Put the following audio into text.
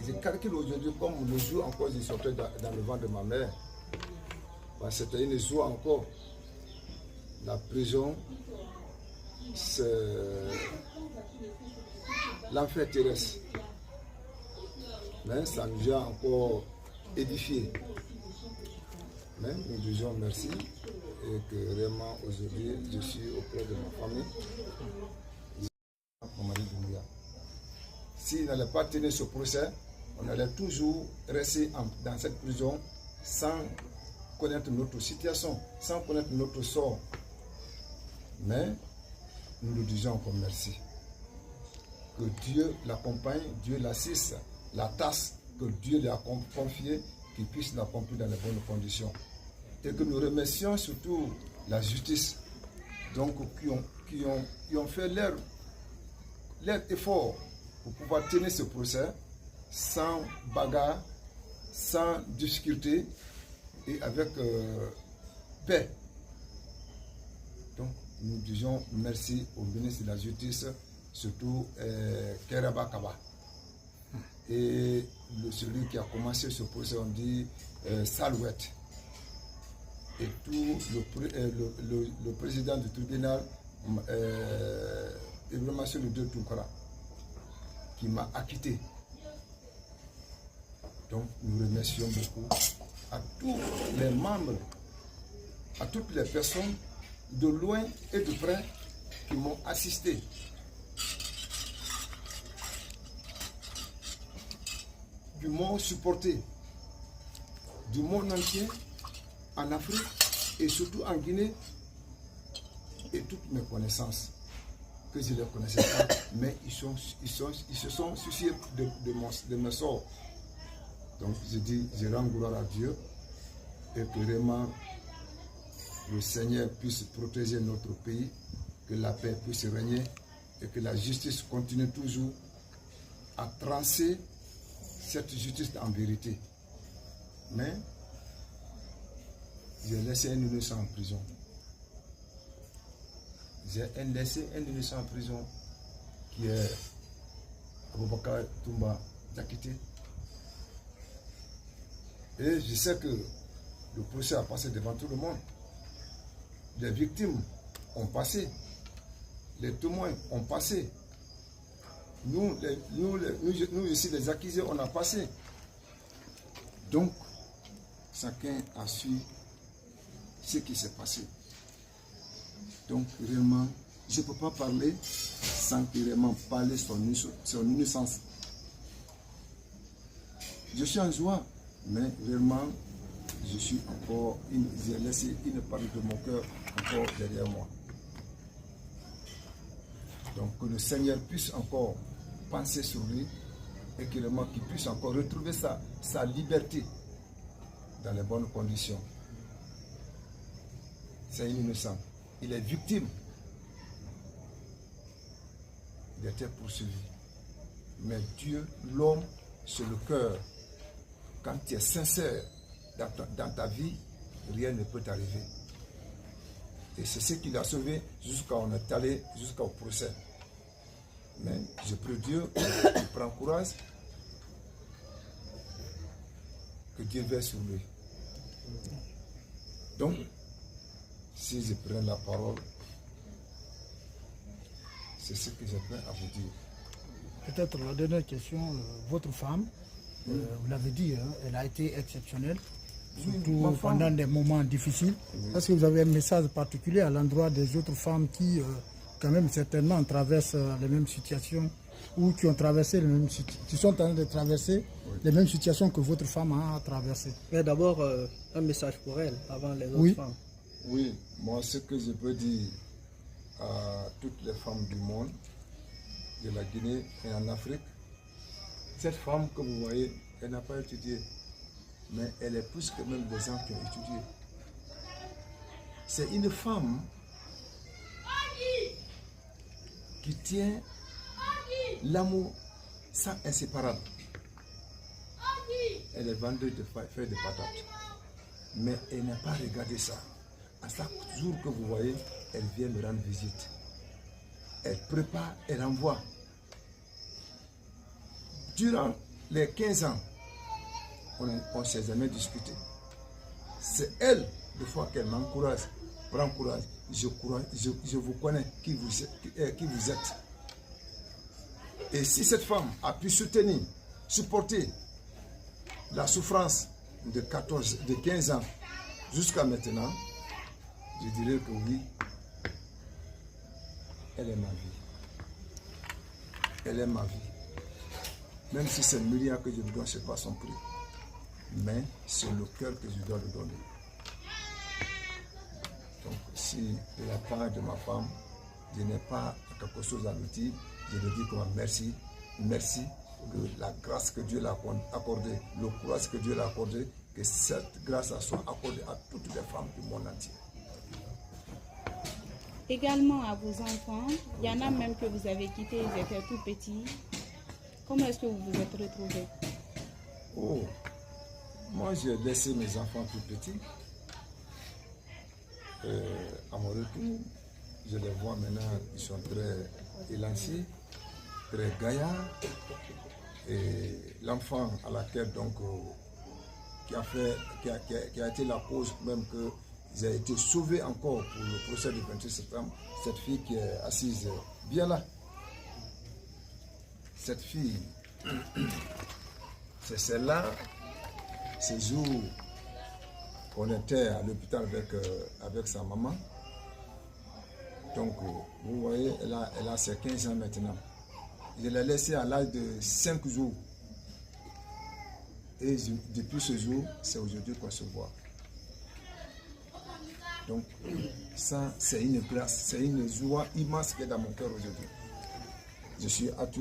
Je calcule aujourd'hui comme le jour encore je sortais dans le ventre de ma mère. Ben, c'était une joie encore. La prison, c'est l'enfer terrestre. Mais ça nous a encore édifié. Mais nous disons merci et que vraiment aujourd'hui je suis auprès de ma famille. S'il n'allait pas tenir ce procès, on allait toujours rester dans cette prison sans connaître notre situation, sans connaître notre sort. Mais nous lui disons encore merci. Que Dieu l'accompagne, Dieu l'assiste, la tâche que Dieu lui a confiée, qu'il puisse l'accomplir dans les bonnes conditions. Et que nous remercions surtout la justice, donc qui ont fait leur effort pour pouvoir tenir ce procès sans bagarre, sans difficulté et avec paix. Donc nous disons merci au ministre de la Justice, surtout Kairaba Kaba. Et celui qui a commencé ce procès, on dit Salouette. Et tout le président du tribunal, Ibrahima Seydou Tounkara, qui m'a acquitté. Donc nous remercions beaucoup à tous les membres, à toutes les personnes de loin et de près qui m'ont assisté. Qui m'ont supporté du monde entier, en Afrique et surtout en Guinée, et toutes mes connaissances que je ne les connaissais pas, mais ils se sont souciés de mes sorts. Donc je dis, je rends gloire à Dieu et que vraiment le Seigneur puisse protéger notre pays, que la paix puisse régner et que la justice continue toujours à trancher cette justice en vérité. Mais j'ai laissé un innocent en prison. J'ai laissé un innocent en prison qui est Abubakar Toumba Diakité. Et je sais que le procès a passé devant tout le monde. Les victimes ont passé. Les témoins ont passé. Nous ici, les accusés, on a passé. Donc, chacun a su ce qui s'est passé. Donc, réellement, je ne peux pas parler sans réellement parler son innocence. Je suis en joie, mais vraiment, je suis encore, j'ai laissé une partie de mon cœur encore derrière moi. Donc, que le Seigneur puisse encore penser sur lui et qu'il puisse encore retrouver sa liberté dans les bonnes conditions. C'est un innocent. Il est victime. Il était poursuivi. Mais Dieu, l'homme, c'est le cœur. Quand tu es sincère dans ta vie, rien ne peut t'arriver. Et c'est ce qui l'a sauvé jusqu'à on est allé jusqu'au procès. Mais je prie Dieu, il prend courage, que Dieu veille sur lui. Donc, si je prends la parole, c'est ce que j'ai à vous dire. Peut-être la dernière question, votre femme, vous l'avez dit, hein, elle a été exceptionnelle, surtout pendant des moments difficiles. Oui. Est-ce que vous avez un message particulier à l'endroit des autres femmes qui, quand même, certainement traversent les mêmes situations ou qui ont traversé les mêmes qui sont en train de traverser les mêmes situations que votre femme a traversées? Mais d'abord, un message pour elle, avant les autres femmes. Oui, moi, ce que je peux dire à toutes les femmes du monde, de la Guinée et en Afrique, cette femme que vous voyez, elle n'a pas étudié, mais elle est plus que même des gens qui ont étudié. C'est une femme qui tient l'amour sans inséparable. Elle est vendeuse de feuilles de patates, mais elle n'a pas regardé ça. À chaque jour que vous voyez, elle vient me rendre visite. Elle prépare, elle envoie. Durant les 15 ans, on ne s'est jamais discuté. C'est elle, des fois, qu'elle m'encourage. Prends courage, je vous connais, qui vous êtes. Et si cette femme a pu soutenir, supporter la souffrance de 15 ans jusqu'à maintenant, je dirais que oui, elle est ma vie. Elle est ma vie. Même si c'est le milliard que je lui donne, ce n'est pas son prix. Mais c'est le cœur que je dois lui donner. Donc, si de la part de ma femme, je n'ai pas quelque chose à lui dire, je lui dis comment merci, merci de la grâce que Dieu l'a accordée, le courage que Dieu l'a accordé, que cette grâce soit accordée à toutes les femmes du monde entier. Également à vos enfants, il y en a même que vous avez quittés, ils étaient tout petits. Comment est-ce que vous vous êtes retrouvés? Oh, moi j'ai laissé mes enfants tout petits. À mon retour, je les vois maintenant, ils sont très élancés, très gaillards. Et l'enfant à laquelle donc qui a été la cause même qu'ils aient été sauvés encore pour le procès du 28 septembre, cette fille qui est assise bien là. Cette fille, c'est celle-là, ce jour qu'on était à l'hôpital avec sa maman. Donc, vous voyez, elle a ses 15 ans maintenant. Je l'ai laissée à l'âge de 5 jours. Et depuis ce jour, c'est aujourd'hui qu'on se voit. Donc, ça, c'est une grâce, c'est une joie immense qui est dans mon cœur aujourd'hui. Je suis à tout